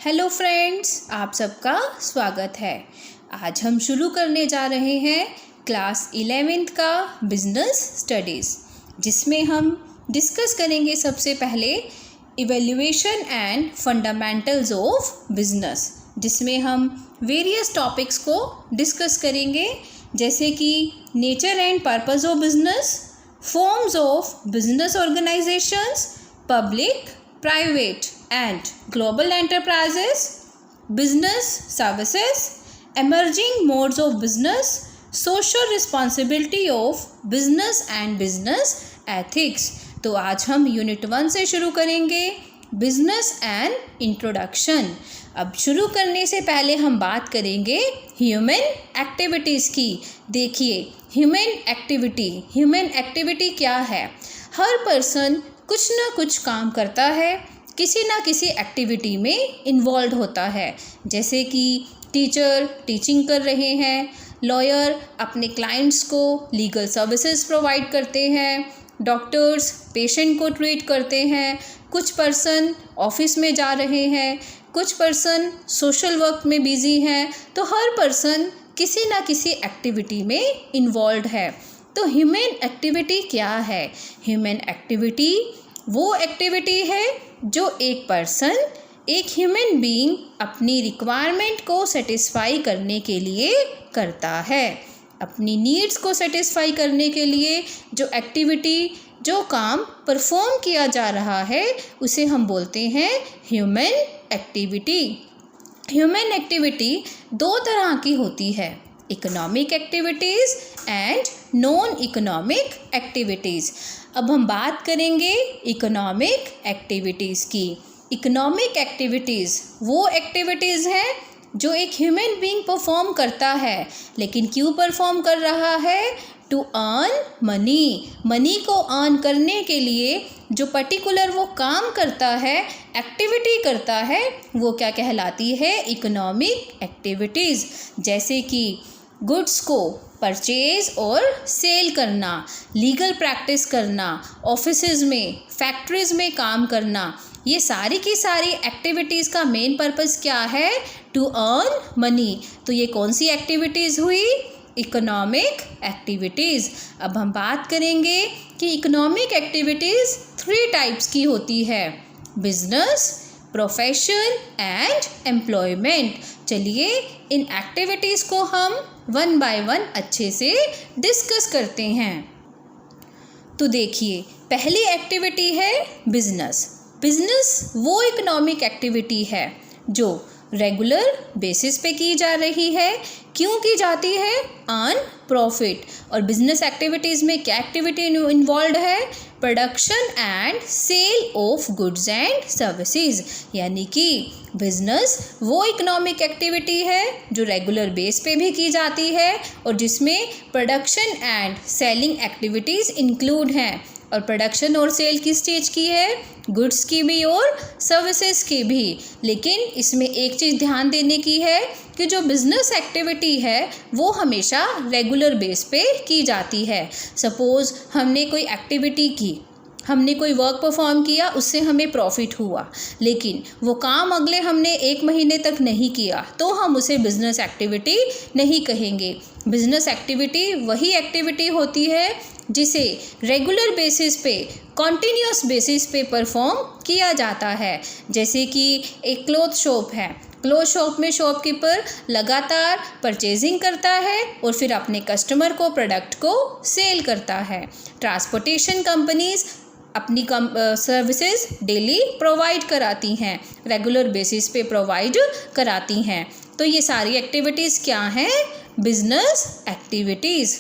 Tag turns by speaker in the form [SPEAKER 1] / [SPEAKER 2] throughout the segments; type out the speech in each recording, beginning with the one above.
[SPEAKER 1] Hello friends, आप सबका स्वागत है। आज हम शुरू करने जा रहे हैं क्लास 11th का बिजनेस स्टडीज़, जिसमें हम डिस्कस करेंगे सबसे पहले evaluation and fundamentals of business, जिसमें हम वेरियस टॉपिक्स को डिस्कस करेंगे, जैसे कि nature and purpose of business, forms of business organisations, public, private and global enterprises, business services, emerging modes of business, social responsibility of business and business ethics। तो आज हम unit 1 से शुरू करेंगे, बिजनेस एंड इंट्रोडक्शन। अब शुरू करने से पहले हम बात करेंगे ह्यूमन एक्टिविटीज़ की। देखिए, ह्यूमन एक्टिविटी क्या है? हर पर्सन कुछ ना कुछ काम करता है, किसी ना किसी एक्टिविटी में इन्वॉल्व होता है। जैसे कि टीचर टीचिंग कर रहे हैं, लॉयर अपने क्लाइंट्स को लीगल सर्विसेज प्रोवाइड करते हैं, डॉक्टर्स पेशेंट को ट्रीट करते हैं, कुछ पर्सन ऑफिस में जा रहे हैं, कुछ पर्सन सोशल वर्क में बिजी हैं। तो हर पर्सन किसी ना किसी एक्टिविटी में इन्वॉल्व है। तो ह्यूमन एक्टिविटी क्या है? ह्यूमन एक्टिविटी वो एक्टिविटी है जो एक पर्सन, एक ह्यूमन बीइंग अपनी रिक्वायरमेंट को सेटिस्फाई करने के लिए करता है। अपनी नीड्स को सेटिस्फाई करने के लिए जो एक्टिविटी, जो काम परफॉर्म किया जा रहा है, उसे हम बोलते हैं ह्यूमन एक्टिविटी। ह्यूमन एक्टिविटी दो तरह की होती है, economic activities and non economic activities. अब हम बात करेंगे इकोनॉमिक एक्टिविटीज़ की। इकोनॉमिक एक्टिविटीज़ वो एक्टिविटीज़ हैं जो एक ह्यूमन बीइंग परफॉर्म करता है, लेकिन क्यों परफॉर्म कर रहा है? टू अर्न मनी को अर्न करने के लिए जो पर्टिकुलर वो काम करता है, एक्टिविटी करता है, वो क्या कहलाती है? Economic activities. जैसे कि गुड्स को परचेज और सेल करना, लीगल प्रैक्टिस करना, ऑफिसेज में, फैक्ट्रीज़ में काम करना, ये सारी की सारी एक्टिविटीज़ का मेन पर्पस क्या है? To earn money. तो ये कौन सी एक्टिविटीज़ हुई? Economic activities. अब हम बात करेंगे कि इकोनॉमिक एक्टिविटीज़ 3 टाइप्स की होती है, बिजनेस, प्रोफेशन एंड एम्प्लॉयमेंट। चलिए इन एक्टिविटीज़ को हम 1 बाय 1 अच्छे से डिस्कस करते हैं। तो देखिए, पहली एक्टिविटी है बिजनेस। बिजनेस वो इकोनॉमिक एक्टिविटी है जो रेगुलर बेसिस पे की जा रही है। क्यों की जाती है? Earn profit. और बिजनेस एक्टिविटीज़ में क्या एक्टिविटी इन्वॉल्व है? Production and sale of goods and services. यानी कि बिजनेस वो इकोनॉमिक एक्टिविटी है जो रेगुलर बेस पे भी की जाती है और जिसमें production and selling activities include हैं। और प्रोडक्शन और सेल किस स्टेज की है? गुड्स की भी और सर्विसेज की भी। लेकिन इसमें एक चीज़ ध्यान देने की है कि जो बिज़नेस एक्टिविटी है वो हमेशा रेगुलर बेस पे की जाती है। सपोज़ हमने कोई एक्टिविटी की, हमने कोई वर्क परफॉर्म किया, उससे हमें प्रॉफिट हुआ, लेकिन वो काम अगले हमने 1 महीने तक नहीं किया, तो हम उसे बिज़नेस एक्टिविटी नहीं कहेंगे। बिज़नेस एक्टिविटी वही एक्टिविटी होती है जिसे रेगुलर बेसिस पे, कॉन्टीन्यूअस बेसिस पे परफॉर्म किया जाता है। जैसे कि एक क्लॉथ शॉप है, क्लॉथ शॉप में शॉपकीपर लगातार परचेजिंग करता है और फिर अपने कस्टमर को प्रोडक्ट को सेल करता है। ट्रांसपोर्टेशन कंपनीज अपनी सर्विसेज डेली प्रोवाइड कराती हैं, रेगुलर बेसिस पे प्रोवाइड कराती हैं। तो ये सारी एक्टिविटीज़ क्या हैं? Business activities.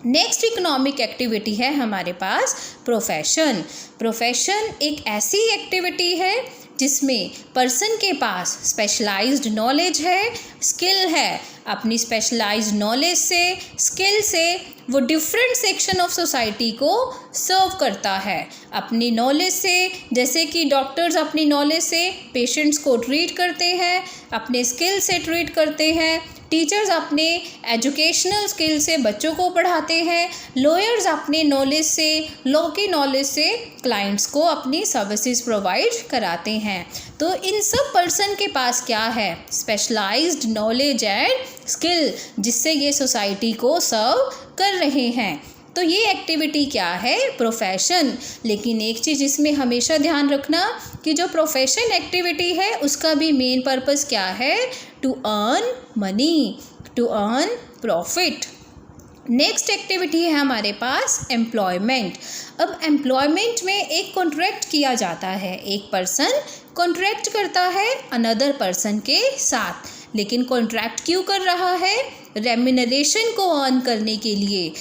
[SPEAKER 1] Next economic activity है हमारे पास प्रोफेशन। प्रोफेशन एक ऐसी एक्टिविटी है जिसमें पर्सन के पास स्पेशलाइज्ड नॉलेज है, स्किल है। अपनी स्पेशलाइज्ड नॉलेज से, स्किल से वो डिफरेंट सेक्शन ऑफ सोसाइटी को सर्व करता है। अपनी नॉलेज से, जैसे कि डॉक्टर्स अपनी नॉलेज से पेशेंट्स को ट्रीट करते हैं, अपने स्किल से ट्रीट करते हैं, टीचर्स अपने एजुकेशनल स्किल से बच्चों को पढ़ाते हैं, लॉयर्स अपने नॉलेज से, लॉ की नॉलेज से क्लाइंट्स को अपनी सर्विसेज प्रोवाइड कराते हैं। तो इन सब पर्सन के पास क्या है? स्पेशलाइज्ड नॉलेज एंड स्किल, जिससे ये सोसाइटी को सर्व कर रहे हैं। तो ये एक्टिविटी क्या है? प्रोफेशन। लेकिन एक चीज़ इसमें हमेशा ध्यान रखना कि जो प्रोफेशन एक्टिविटी है उसका भी मेन पर्पस क्या है? To earn money, to earn profit. Next activity है हमारे पास एम्प्लॉयमेंट। अब एम्प्लॉयमेंट में एक कॉन्ट्रैक्ट किया जाता है, एक पर्सन कॉन्ट्रैक्ट करता है अनदर पर्सन के साथ। लेकिन कॉन्ट्रैक्ट क्यों कर रहा है? रेम्यूनरेशन को अर्न करने के लिए,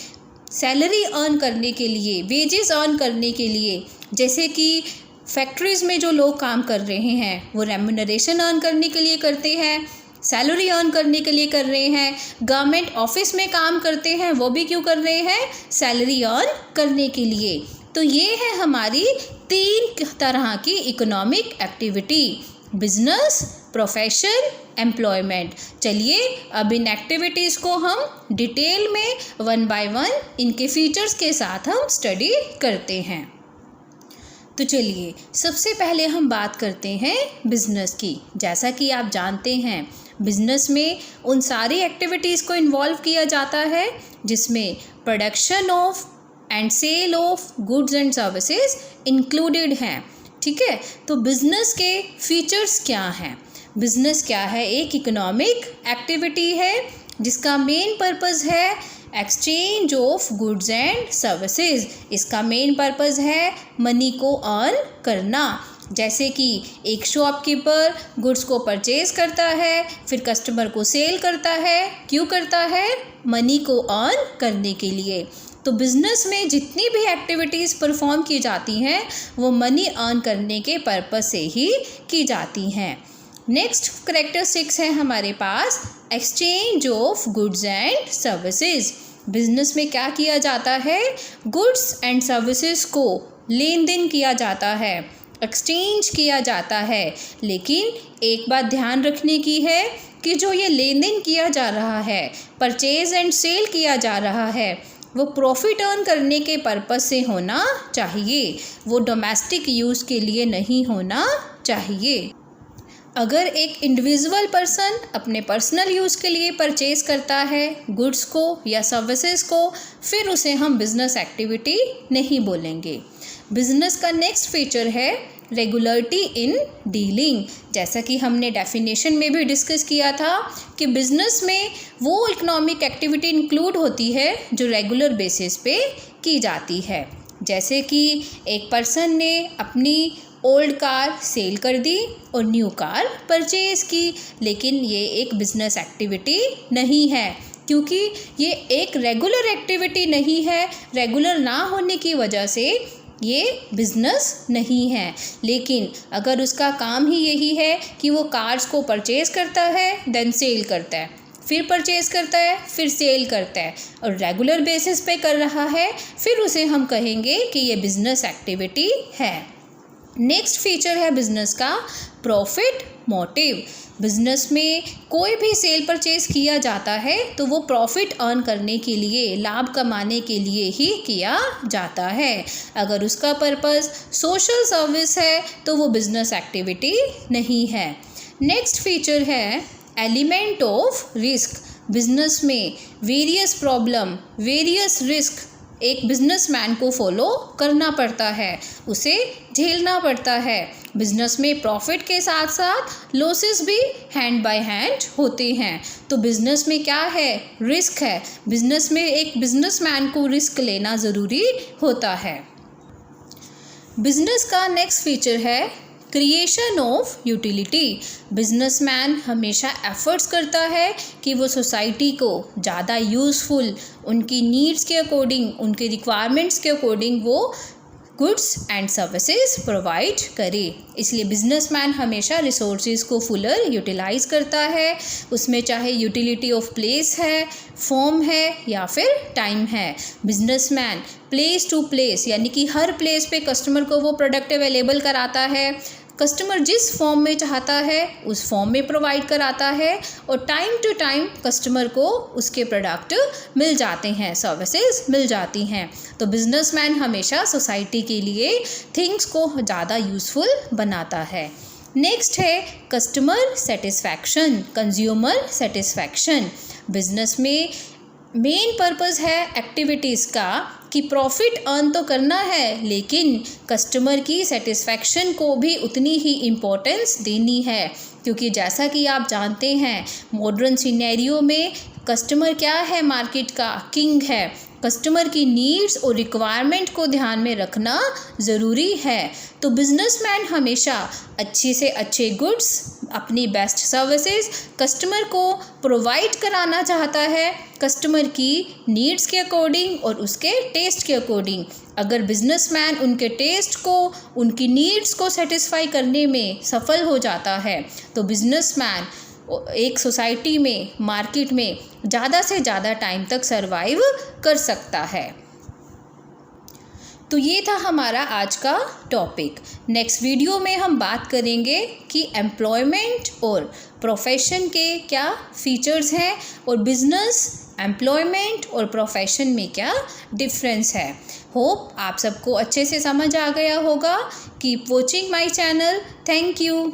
[SPEAKER 1] सैलरी अर्न करने के लिए, वेजेस अर्न करने के लिए। जैसे कि फैक्ट्रीज़ में जो लोग काम कर रहे हैं वो रेम्यूनरेशन अर्न करने के लिए करते हैं, सैलरी अर्न करने के लिए कर रहे हैं। गवर्नमेंट ऑफिस में काम करते हैं, वो भी क्यों कर रहे हैं? सैलरी अर्न करने के लिए। तो ये है हमारी 3 तरह की economic activity: business, profession, employment. चलिए अब इन एक्टिविटीज़ को हम डिटेल में 1 बाय 1 इनके फीचर्स के साथ हम स्टडी करते हैं। तो चलिए सबसे पहले हम बात करते हैं बिजनेस की। जैसा कि आप जानते हैं बिजनेस में उन सारी एक्टिविटीज़ को इन्वॉल्व किया जाता है जिसमें production of and sale of goods and services included हैं। ठीक है, तो बिजनेस के फीचर्स क्या हैं? बिजनेस क्या है? एक इकोनॉमिक एक्टिविटी है जिसका मेन पर्पस है exchange of goods and services. इसका मेन पर्पस है मनी को अर्न करना। जैसे कि एक शॉपकीपर गुड्स को परचेज करता है, फिर कस्टमर को सेल करता है। क्यों करता है? मनी को अर्न करने के लिए। तो बिज़नेस में जितनी भी एक्टिविटीज़ परफॉर्म की जाती हैं वो मनी अर्न करने के पर्पस से ही की जाती हैं। नेक्स्ट कैरेक्टरिस्टिक्स है हमारे पास exchange of goods and services. Business में क्या किया जाता है? गुड्स एंड सर्विसेज को लेन देन किया जाता है, एक्सचेंज किया जाता है। लेकिन एक बात ध्यान रखने की है कि जो ये लेन देन किया जा रहा है, परचेज एंड सेल किया जा रहा है, वो प्रॉफिट अर्न करने के पर्पस से होना चाहिए, वो डोमेस्टिक यूज़ के लिए नहीं होना चाहिए। अगर एक इंडिविजुअल पर्सन अपने पर्सनल यूज़ के लिए परचेज़ करता है गुड्स को या सर्विसेज को, फिर उसे हम बिज़नेस एक्टिविटी नहीं बोलेंगे। बिज़नेस का नेक्स्ट फीचर है रेगुलरिटी इन डीलिंग। जैसा कि हमने डेफिनेशन में भी डिस्कस किया था कि बिज़नेस में वो इकोनॉमिक एक्टिविटी इंक्लूड होती है जो रेगुलर बेसिस पे की जाती है। जैसे कि एक पर्सन ने अपनी ओल्ड कार सेल कर दी और न्यू कार परचेज़ की, लेकिन ये एक बिज़नेस एक्टिविटी नहीं है क्योंकि ये एक रेगुलर एक्टिविटी नहीं है। रेगुलर ना होने की वजह से ये बिज़नेस नहीं है। लेकिन अगर उसका काम ही यही है कि वो कार्स को परचेज़ करता है, देन सेल करता है, फिर परचेज़ करता है, फिर सेल करता है और रेगुलर बेसिस पे कर रहा है, फिर उसे हम कहेंगे कि ये बिज़नेस एक्टिविटी है। नेक्स्ट फीचर है बिज़नेस का प्रॉफिट मोटिव। बिज़नेस में कोई भी सेल परचेज किया जाता है तो वो प्रॉफिट अर्न करने के लिए, लाभ कमाने के लिए ही किया जाता है। अगर उसका पर्पस सोशल सर्विस है तो वो बिज़नेस एक्टिविटी नहीं है। नेक्स्ट फीचर है एलिमेंट ऑफ रिस्क। बिज़नेस में वेरियस प्रॉब्लम, वेरियस रिस्क एक बिजनेसमैन को फॉलो करना पड़ता है, उसे झेलना पड़ता है। बिजनेस में प्रॉफिट के साथ साथ लॉसेस भी हैंड बाय हैंड होते हैं। तो बिजनेस में क्या है? रिस्क है। बिजनेस में एक बिजनेसमैन को रिस्क लेना ज़रूरी होता है। बिजनेस का नेक्स्ट फीचर है क्रिएशन ऑफ यूटिलिटी। बिजनेसमैन हमेशा एफर्ट्स करता है कि वो सोसाइटी को ज़्यादा यूज़फुल, उनकी नीड्स के अकॉर्डिंग, उनके रिक्वायरमेंट्स के अकॉर्डिंग वो गुड्स एंड सर्विसेज प्रोवाइड करे। इसलिए बिजनेसमैन हमेशा रिसोर्सेज को फुलर यूटिलाइज करता है, उसमें चाहे यूटिलिटी ऑफ प्लेस है, फॉर्म है या फिर टाइम है। बिजनेसमैन प्लेस टू प्लेस यानी कि हर प्लेस पे कस्टमर को वो प्रोडक्ट अवेलेबल कराता है, कस्टमर जिस फॉर्म में चाहता है उस फॉर्म में प्रोवाइड कराता है और टाइम टू टाइम कस्टमर को उसके प्रोडक्ट मिल जाते हैं, सर्विसेज मिल जाती हैं। तो बिजनेसमैन हमेशा सोसाइटी के लिए थिंग्स को ज़्यादा यूज़फुल बनाता है। नेक्स्ट है customer satisfaction, consumer satisfaction. Business में मेन पर्पस है एक्टिविटीज़ का कि प्रॉफिट अर्न तो करना है, लेकिन कस्टमर की सेटिस्फैक्शन को भी उतनी ही इम्पोर्टेंस देनी है, क्योंकि जैसा कि आप जानते हैं मॉडर्न सिनेरियो में कस्टमर क्या है, मार्केट का किंग है। कस्टमर की नीड्स और रिक्वायरमेंट को ध्यान में रखना ज़रूरी है। तो बिजनेसमैन हमेशा अच्छे से अच्छे गुड्स, अपनी बेस्ट सर्विसेज कस्टमर को प्रोवाइड कराना चाहता है, कस्टमर की नीड्स के अकॉर्डिंग और उसके टेस्ट के अकॉर्डिंग। अगर बिजनेसमैन उनके टेस्ट को, उनकी नीड्स को सेटिस्फाई करने में सफल हो जाता है तो बिजनेसमैन एक सोसाइटी में, मार्केट में ज़्यादा से ज़्यादा टाइम तक सरवाइव कर सकता है। तो ये था हमारा आज का टॉपिक। नेक्स्ट वीडियो में हम बात करेंगे कि एम्प्लॉयमेंट और प्रोफेशन के क्या फीचर्स हैं और बिजनेस, एम्प्लॉयमेंट और प्रोफेशन में क्या डिफरेंस है। होप आप सबको अच्छे से समझ आ गया होगा। Keep watching my channel. Thank you.